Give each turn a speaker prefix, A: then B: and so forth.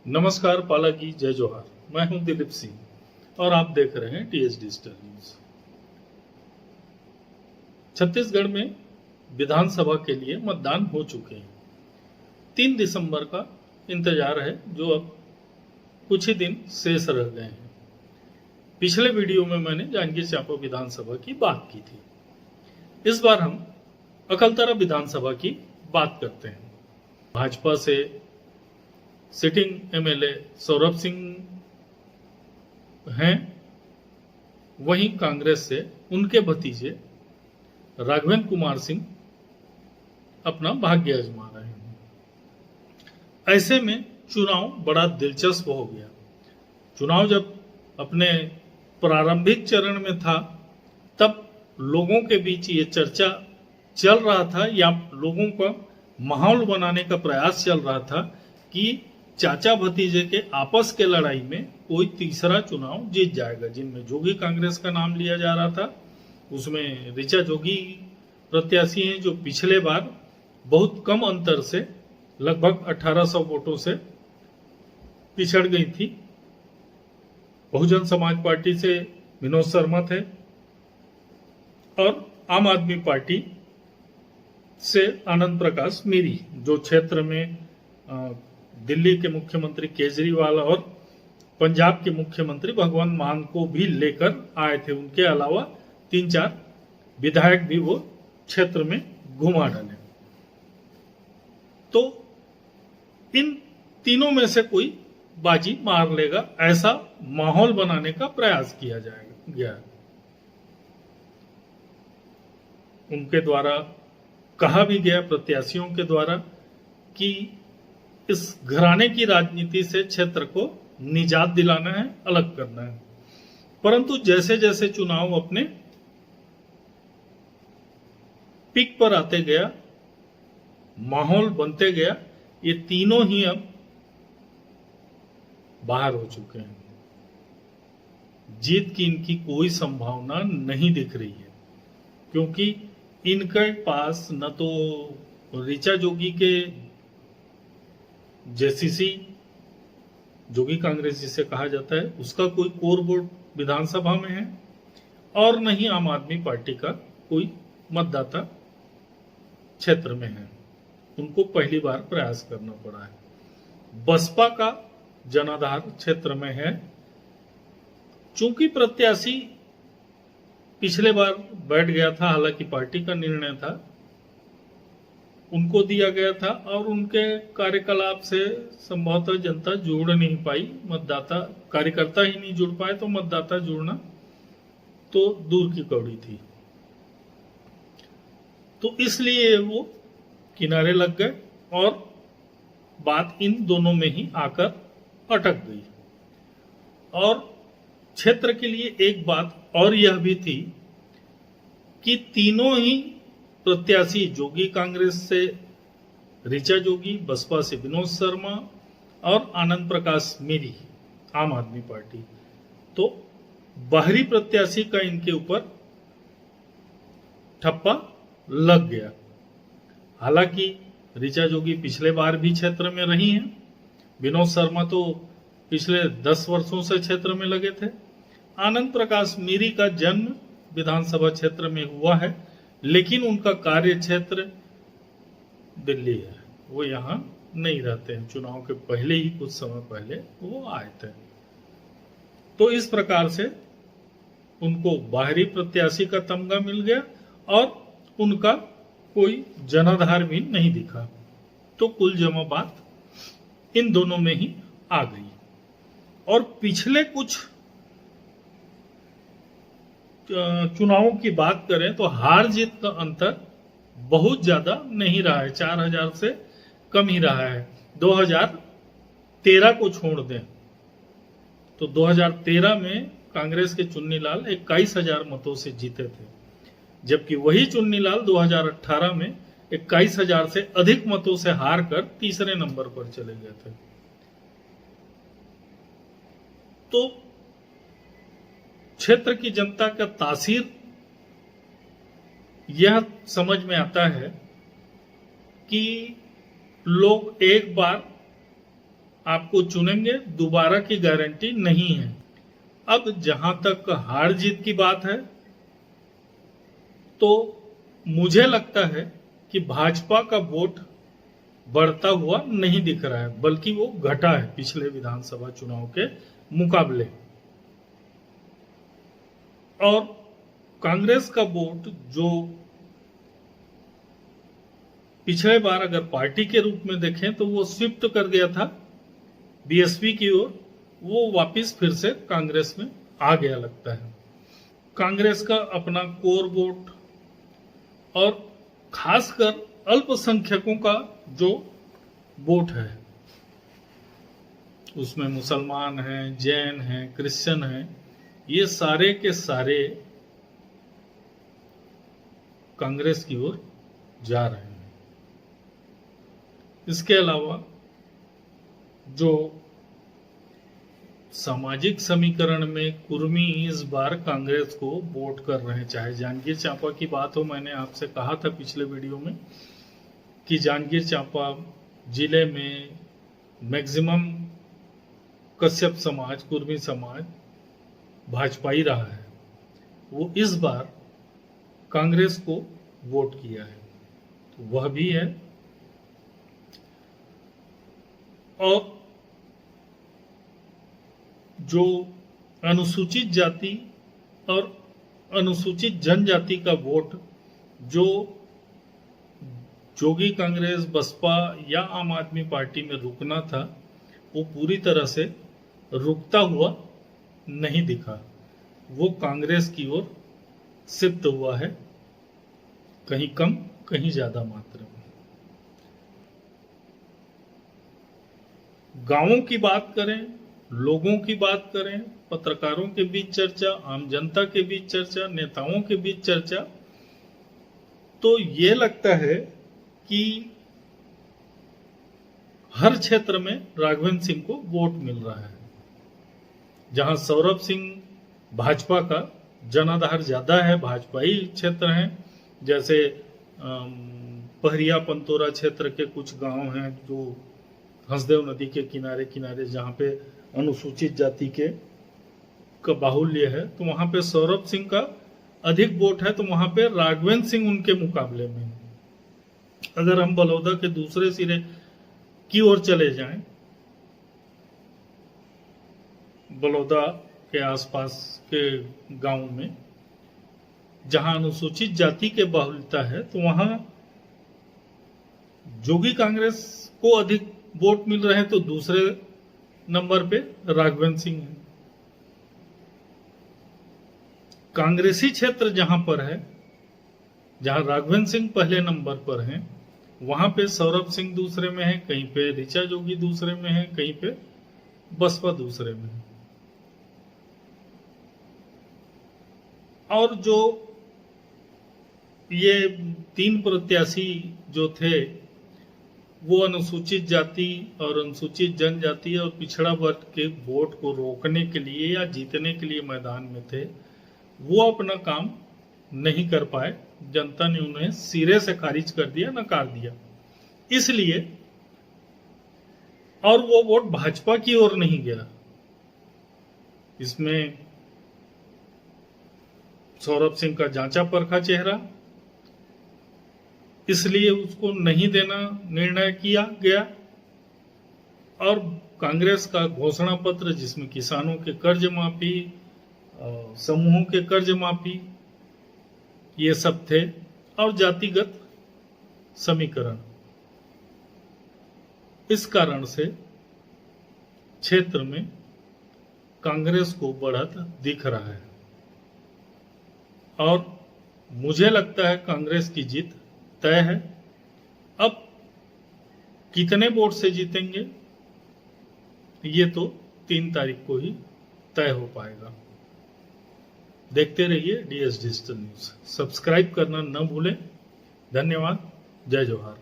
A: नमस्कार, पाला की जय जोहार। मैं हूं दिलीप सिंह और आप देख रहे हैं टीएस डिजिटल न्यूज। छत्तीसगढ़ में विधानसभा के लिए मतदान हो चुके हैं। 3 दिसंबर का इंतजार है, जो अब कुछ ही दिन शेष रह गए हैं। पिछले वीडियो में मैंने जांजगीर चांपा विधानसभा की बात की थी। इस बार हम अकलतरा विधानसभा की बात करते हैं। भाजपा से सिटिंग एमएलए सौरभ सिंह हैं, वहीं कांग्रेस से उनके भतीजे राघवेंद्र कुमार सिंह अपना भाग्य आजमा रहे हैं। ऐसे में चुनाव बड़ा दिलचस्प हो गया। चुनाव जब अपने प्रारंभिक चरण में था, तब लोगों के बीच ये चर्चा चल रहा था या लोगों का माहौल बनाने का प्रयास चल रहा था कि चाचा भतीजे के आपस के लड़ाई में कोई तीसरा चुनाव जीत जाएगा। जिनमें जोगी कांग्रेस का नाम लिया जा रहा था, उसमें ऋचा जोगी प्रत्याशी हैं, जो पिछले बार बहुत कम अंतर से लगभग 1800 वोटों से पिछड़ गई थी। बहुजन समाज पार्टी से विनोद शर्मा थे और आम आदमी पार्टी से आनंद प्रकाश मीरी, जो क्षेत्र में दिल्ली के मुख्यमंत्री केजरीवाल और पंजाब के मुख्यमंत्री भगवंत मान को भी लेकर आए थे। उनके अलावा 3-4 विधायक भी वो क्षेत्र में घुमा डाले। तो इन तीनों में से कोई बाजी मार लेगा, ऐसा माहौल बनाने का प्रयास किया गया। उनके द्वारा कहा भी गया, प्रत्याशियों के द्वारा, कि इस घराने की राजनीति से क्षेत्र को निजात दिलाना है, अलग करना है। परंतु जैसे जैसे चुनाव अपने पीक पर आते गया, माहौल बनते गया, ये तीनों ही अब बाहर हो चुके हैं। जीत की इनकी कोई संभावना नहीं दिख रही है, क्योंकि इनके पास न तो ऋचा जोगी के जेसीसी, जोगी कांग्रेस जिसे कहा जाता है, उसका कोई कोर वोट विधानसभा में है, और न ही आम आदमी पार्टी का कोई मतदाता क्षेत्र में है। उनको पहली बार प्रयास करना पड़ा है। बसपा का जनाधार क्षेत्र में है। चूंकि प्रत्याशी पिछले बार बैठ गया था, हालांकि पार्टी का निर्णय था, उनको दिया गया था, और उनके कार्यकलाप से संभवतः जनता जुड़ नहीं पाई। मतदाता, कार्यकर्ता ही नहीं जुड़ पाए, तो मतदाता जुड़ना तो दूर की कौड़ी थी। तो इसलिए वो किनारे लग गए और बात इन दोनों में ही आकर अटक गई। और क्षेत्र के लिए एक बात और यह भी थी कि तीनों ही प्रत्याशी, जोगी कांग्रेस से ऋचा जोगी, बसपा से विनोद शर्मा और आनंद प्रकाश मीरी आम आदमी पार्टी, तो बाहरी प्रत्याशी का इनके ऊपर ठप्पा लग गया। हालांकि ऋचा जोगी पिछले बार भी क्षेत्र में रही हैं, विनोद शर्मा तो पिछले 10 वर्षों से क्षेत्र में लगे थे। आनंद प्रकाश मीरी का जन्म विधानसभा क्षेत्र में हुआ है, लेकिन उनका कार्य क्षेत्र दिल्ली है, वो यहाँ नहीं रहते हैं। चुनाव के पहले ही, कुछ समय पहले वो आए थे। तो इस प्रकार से उनको बाहरी प्रत्याशी का तमगा मिल गया और उनका कोई जनाधार भी नहीं दिखा। तो कुल जमा बात इन दोनों में ही आ गई। और पिछले कुछ चुनावों की बात करें तो हार जीत का अंतर बहुत ज्यादा नहीं रहा है, 4000 से कम ही रहा है। 2013 को छोड़ दें तो 2013 में कांग्रेस के चुन्नीलाल 21,000 मतों से जीते थे, जबकि वही चुन्नीलाल 2018 में 21,000 से अधिक मतों से हार कर तीसरे नंबर पर चले गए थे। तो क्षेत्र की जनता का तासीर यह समझ में आता है कि लोग एक बार आपको चुनेंगे, दोबारा की गारंटी नहीं है। अब जहां तक हार जीत की बात है, तो मुझे लगता है कि भाजपा का वोट बढ़ता हुआ नहीं दिख रहा है, बल्कि वो घटा है पिछले विधानसभा चुनाव के मुकाबले। और कांग्रेस का वोट जो पिछले बार अगर पार्टी के रूप में देखें तो वो शिफ्ट कर गया था बीएसपी की ओर, वो वापस फिर से कांग्रेस में आ गया लगता है। कांग्रेस का अपना कोर वोट और खासकर अल्पसंख्यकों का जो वोट है, उसमें मुसलमान हैं, जैन हैं, क्रिश्चियन हैं, ये सारे के सारे कांग्रेस की ओर जा रहे हैं। इसके अलावा जो सामाजिक समीकरण में कुर्मी इस बार कांग्रेस को वोट कर रहे हैं। चाहे जांजगीर चांपा की बात हो, मैंने आपसे कहा था पिछले वीडियो में कि जांजगीर चांपा जिले में मैक्सिमम कश्यप समाज, कुर्मी समाज भाजपाई रहा है। वो इस बार कांग्रेस को वोट किया है, तो वह भी है। और जो अनुसूचित जाति और अनुसूचित जनजाति का वोट जो जोगी कांग्रेस, बसपा या आम आदमी पार्टी में रुकना था, वो पूरी तरह से रुकता हुआ नहीं दिखा। वो कांग्रेस की ओर शिफ्ट हुआ है, कहीं कम कहीं ज्यादा मात्रा में। गांवों की बात करें, लोगों की बात करें, पत्रकारों के बीच चर्चा, आम जनता के बीच चर्चा, नेताओं के बीच चर्चा, तो ये लगता है कि हर क्षेत्र में राघवेंद्र सिंह को वोट मिल रहा है। जहां सौरभ सिंह भाजपा का जनाधार ज्यादा है, भाजपाई क्षेत्र हैं, जैसे पहरिया पंतोरा क्षेत्र के कुछ गांव हैं जो हंसदेव नदी के किनारे किनारे, जहां पे अनुसूचित जाति के का बाहुल्य है, तो वहां पे सौरभ सिंह का अधिक वोट है, तो वहां पे राघवेंद्र सिंह उनके मुकाबले में। अगर हम बलौदा के दूसरे सिरे की ओर चले जाएं, बलौदा के आसपास के गांव में जहां अनुसूचित जाति के बाहुल्यता है, तो वहां जोगी कांग्रेस को अधिक वोट मिल रहे हैं, तो दूसरे नंबर पे राघवेंद्र सिंह है। कांग्रेसी क्षेत्र जहां पर है, जहां राघवेंद्र सिंह पहले नंबर पर हैं, वहां पे सौरभ सिंह दूसरे में है, कहीं पे ऋचा जोगी दूसरे में है, कहीं पे बसपा दूसरे में है। और जो ये तीन प्रत्याशी जो थे, वो अनुसूचित जाति और अनुसूचित जनजाति और पिछड़ा वर्ग के वोट को रोकने के लिए या जीतने के लिए मैदान में थे। वो अपना काम नहीं कर पाए, जनता ने उन्हें सिरे से खारिज कर दिया, नकार दिया। इसलिए और वो वोट भाजपा की ओर नहीं गया। इसमें सौरभ सिंह का जांचा परखा चेहरा, इसलिए उसको नहीं देना निर्णय किया गया। और कांग्रेस का घोषणा पत्र, जिसमें किसानों के कर्ज माफी, समूहों के कर्ज माफी, ये सब थे, और जातिगत समीकरण, इस कारण से क्षेत्र में कांग्रेस को बढ़त दिख रहा है। और मुझे लगता है कांग्रेस की जीत तय है। अब कितने वोट से जीतेंगे, ये तो 3 तारीख को ही तय हो पाएगा। देखते रहिए DS डिजिटल न्यूज। सब्सक्राइब करना न भूलें। धन्यवाद। जय जोहार।